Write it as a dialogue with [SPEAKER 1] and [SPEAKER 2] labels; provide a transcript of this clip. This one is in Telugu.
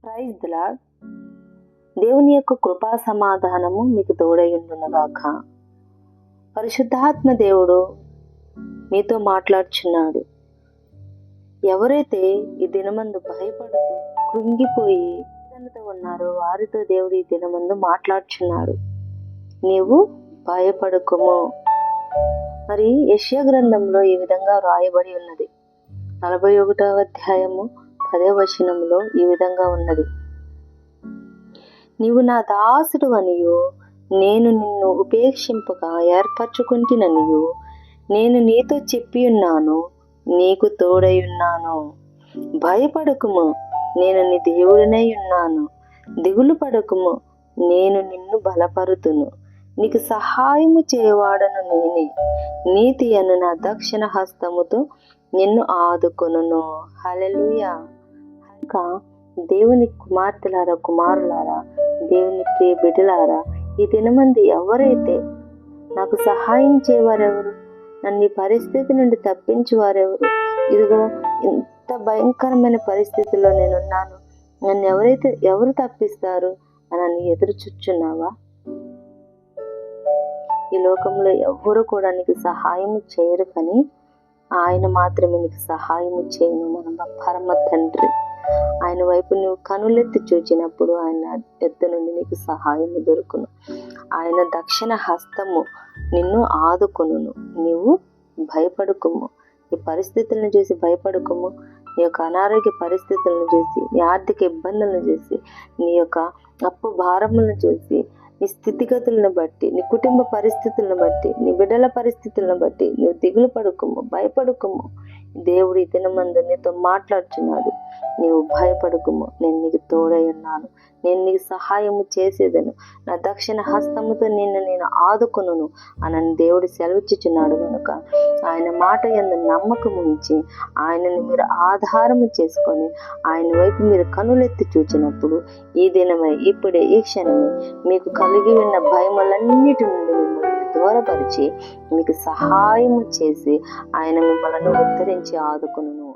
[SPEAKER 1] Praise the lord. దేవుని యొక్క కృపా సమాధానము మీకు తోడైయుండునుగాక. పరిశుద్ధాత్మ దేవుడు మీతో మాట్లాడుచున్నాడు. ఎవరైతే ఈ దినమందు భయపడుతూ కృంగిపోయి వేదనతో ఉన్నారో వారితో దేవుడు ఈ దినమందు మాట్లాడుచున్నాడు. నీవు భయపడకుము. మరి యెషయా గ్రంథంలో ఈ విధంగా రాయబడి ఉన్నది. 41వ అధ్యాయము 10వ వచనంలో ఈ విధంగా ఉన్నది. నీవు నా దాసుడు అనియు, నేను నిన్ను ఉపేక్షింపక ఏర్పరచుకుంటుననియు నేను నీతో చెప్పి ఉన్నాను, నీకు తోడై ఉన్నాను. భయపడకుము, నేను నీ దేవుడినై ఉన్నాను. దిగులు పడకుము, నేను నిన్ను బలపరుతును. నీకు సహాయము చేయవాడను నేనే. నీతి అను నా దక్షిణ హస్తముతో నిన్ను ఆదుకొనును. హల్లెలూయా. ఇంకా దేవుని కుమార్తెలారా, కుమారులారా, దేవుని ప్రియ బిడ్డలారా, ఈ దినమంది ఎవరైతే నాకు సహాయం చేయవారెవరు, నన్ను ఈ పరిస్థితి నుండి తప్పించేవారెవరు, ఇదిగో ఇంత భయంకరమైన పరిస్థితిలో నేనున్నాను, నన్ను ఎవరు తప్పిస్తారు అని ఎదురు చూచున్నావా? ఈ లోకంలో ఎవ్వరు కూడా నీకు సహాయం చేయరు, కానీ ఆయన మాత్రమే నీకు సహాయం చేయను. మన పరమ తండ్రి ఆయన వైపు నువ్వు కనులెత్తి చూచినప్పుడు ఆయన ఎద్దు నుండి నీకు సహాయం దొరుకును. ఆయన దక్షిణ హస్తము నిన్ను ఆదుకొనును. నీవు భయపడుకుము. ఈ పరిస్థితులను చూసి భయపడుకుము. నీ యొక్క అనారోగ్య పరిస్థితులను చూసి, నీ ఆర్థిక ఇబ్బందులను చూసి, నీ యొక్క అప్పు భారములను చూసి, నీ స్థితిగతులను బట్టి, నీ కుటుంబ పరిస్థితులను బట్టి, నీ బిడ్డల పరిస్థితులను బట్టి నువ్వు దిగులు పడుకుము, భయపడుకుము. దేవుడు ఈ దినమందు నీతో మాట్లాడుచున్నాడు. నీవు భయపడుకుము, నేను నీకు తోడై ఉన్నాను, నేను నీకు సహాయము చేసేదను, నా దక్షిణ హస్తముతో నేను ఆదుకొనును అని దేవుడు సెలవిచ్చుచున్నాడు. కనుక ఆయన మాట యందు నమ్మకం ఉంచి ఆయనను మీరు ఆధారము చేసుకొని ఆయన వైపు మీరు కనులెత్తి చూచినప్పుడు ఈ దినమే, ఇప్పుడే, ఈ క్షణమే మీకు కలిగి ఉన్న భయములన్నిటి నుండి మిమ్మల్ని దూరపరిచి మీకు సహాయము చేసి ఆయన మిమ్మల్ని ఉద్ధరించి ఆదుకొనును.